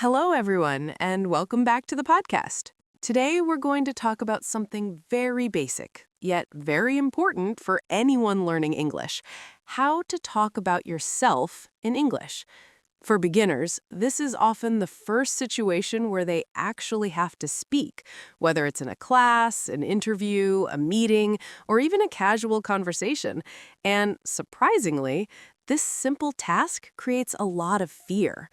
Hello, everyone, and welcome back to the podcast. Today, we're going to talk about something very basic, yet very important for anyone learning English: how to talk about yourself in English. For beginners, this is often the first situation where they actually have to speak, whether it's in a class, an interview, a meeting, or even a casual conversation. And surprisingly, this simple task creates a lot of fear.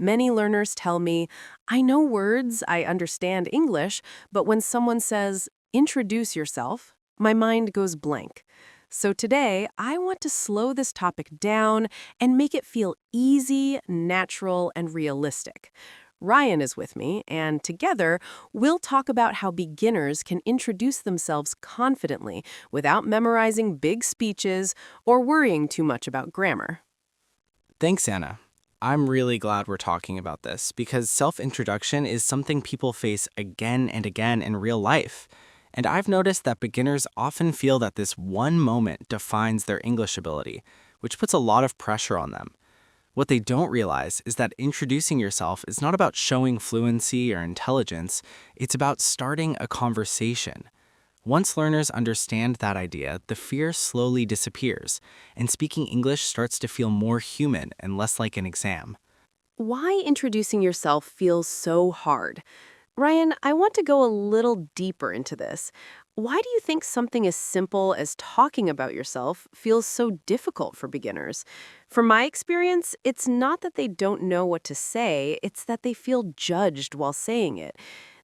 Many learners tell me, I know words, I understand English, but when someone says, introduce yourself, my mind goes blank. So today, I want to slow this topic down and make it feel easy, natural, and realistic. Ryan is with me, and together, we'll talk about how beginners can introduce themselves confidently without memorizing big speeches or worrying too much about grammar. Thanks, Anna. I'm really glad we're talking about this because self-introduction is something people face again and again in real life. And I've noticed that beginners often feel that this one moment defines their English ability, which puts a lot of pressure on them. What they don't realize is that introducing yourself is not about showing fluency or intelligence, it's about starting a conversation. Once learners understand that idea, the fear slowly disappears, and speaking English starts to feel more human and less like an exam. Why introducing yourself feels so hard? Ryan, I want to go a little deeper into this. Why do you think something as simple as talking about yourself feels so difficult for beginners? From my experience, it's not that they don't know what to say, it's that they feel judged while saying it.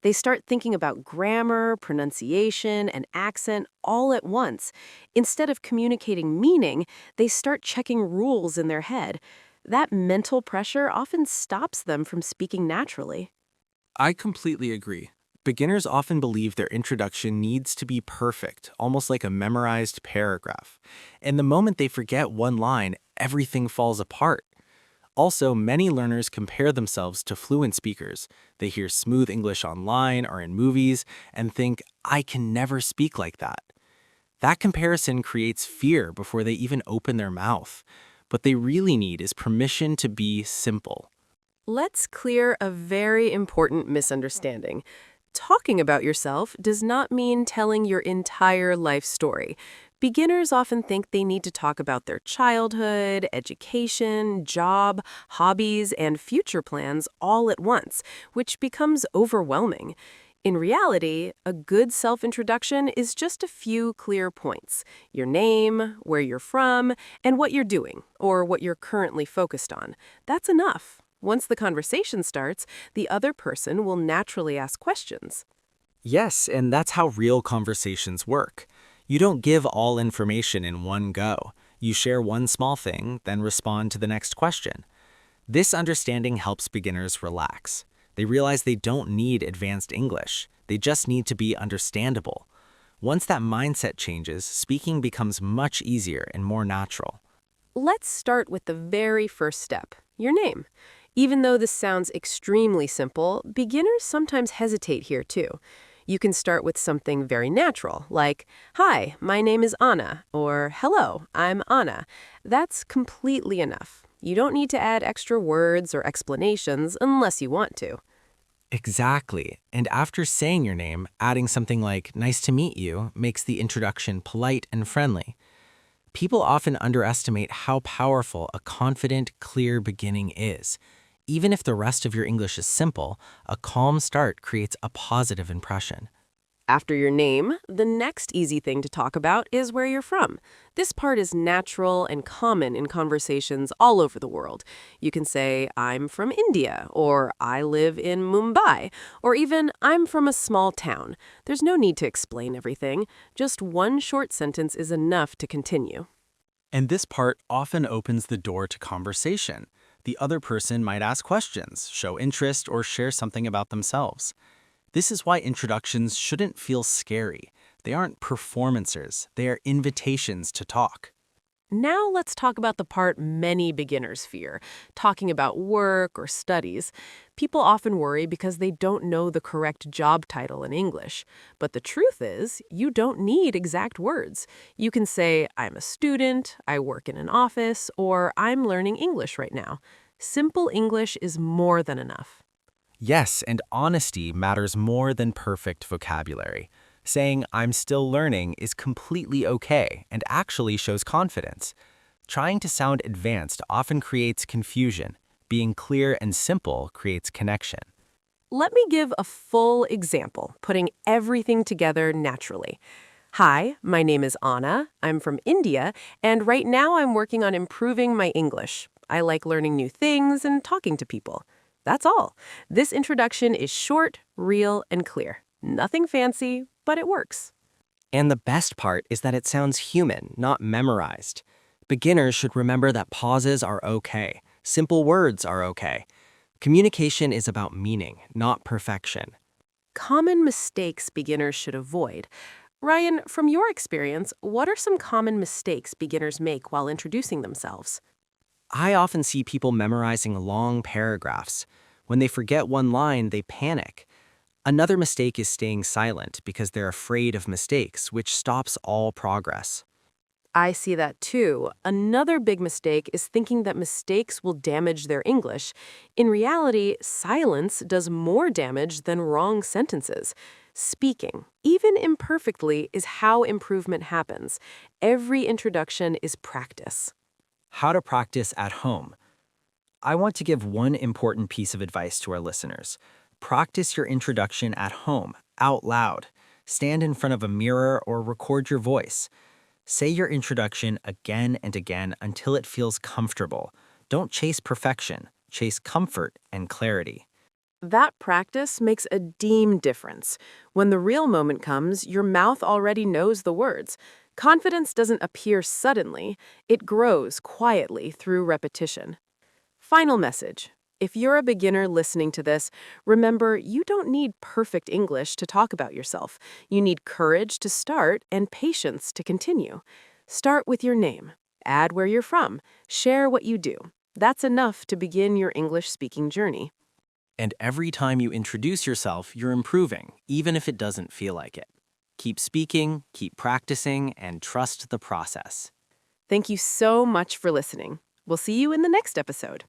They start thinking about grammar, pronunciation, and accent all at once. Instead of communicating meaning, they start checking rules in their head. That mental pressure often stops them from speaking naturally. I completely agree. Beginners often believe their introduction needs to be perfect, almost like a memorized paragraph. And the moment they forget one line, everything falls apart. Also, many learners compare themselves to fluent speakers. They hear smooth English online or in movies and think, I can never speak like that. That comparison creates fear before they even open their mouth. What they really need is permission to be simple. Let's clear a very important misunderstanding. Talking about yourself does not mean telling your entire life story. Beginners often think they need to talk about their childhood, education, job, hobbies, and future plans all at once, which becomes overwhelming. In reality, a good self-introduction is just a few clear points: your name, where you're from, and what you're doing, or what you're currently focused on. That's enough. Once the conversation starts, the other person will naturally ask questions. Yes, and that's how real conversations work. You don't give all information in one go. You share one small thing, then respond to the next question. This understanding helps beginners relax. They realize they don't need advanced English. They just need to be understandable. Once that mindset changes, speaking becomes much easier and more natural. Let's start with the very first step: your name. Even though this sounds extremely simple, beginners sometimes hesitate here too. You can start with something very natural, like, "Hi, my name is Anna," or "Hello, I'm Anna." That's completely enough. You don't need to add extra words or explanations unless you want to. Exactly. And after saying your name, adding something like, nice to meet you, makes the introduction polite and friendly. People often underestimate how powerful a confident, clear beginning is. Even if the rest of your English is simple, a calm start creates a positive impression. After your name, the next easy thing to talk about is where you're from. This part is natural and common in conversations all over the world. You can say, I'm from India, or I live in Mumbai, or even, I'm from a small town. There's no need to explain everything. Just one short sentence is enough to continue. And this part often opens the door to conversation. The other person might ask questions, show interest, or share something about themselves. This is why introductions shouldn't feel scary. They aren't performances, they are invitations to talk. Now let's talk about the part many beginners fear: talking about work or studies. People often worry because they don't know the correct job title in English. But the truth is, you don't need exact words. You can say, I'm a student, I work in an office, or I'm learning English right now. Simple English is more than enough. Yes, and honesty matters more than perfect vocabulary. Saying, I'm still learning is completely okay and actually shows confidence. Trying to sound advanced often creates confusion. Being clear and simple creates connection. Let me give a full example, putting everything together naturally. Hi, my name is Anna. I'm from India, and right now I'm working on improving my English. I like learning new things and talking to people. That's all. This introduction is short, real, and clear. Nothing fancy, but it works. And the best part is that it sounds human, not memorized. Beginners should remember that pauses are okay. Simple words are okay. Communication is about meaning, not perfection. Common mistakes beginners should avoid. Ryan, from your experience, what are some common mistakes beginners make while introducing themselves? I often see people memorizing long paragraphs. When they forget one line, they panic. Another mistake is staying silent because they're afraid of mistakes, which stops all progress. I see that too. Another big mistake is thinking that mistakes will damage their English. In reality, silence does more damage than wrong sentences. Speaking, even imperfectly, is how improvement happens. Every introduction is practice. How to practice at home. I want to give one important piece of advice to our listeners. Practice your introduction at home, out loud. Stand in front of a mirror or record your voice. Say your introduction again and again until it feels comfortable. Don't chase perfection, chase comfort and clarity. That practice makes a difference. When the real moment comes, your mouth already knows the words. Confidence doesn't appear suddenly, it grows quietly through repetition. Final message. If you're a beginner listening to this, remember you don't need perfect English to talk about yourself. You need courage to start and patience to continue. Start with your name. Add where you're from. Share what you do. That's enough to begin your English speaking journey. And every time you introduce yourself, you're improving, even if it doesn't feel like it. Keep speaking, keep practicing, and trust the process. Thank you so much for listening. We'll see you in the next episode.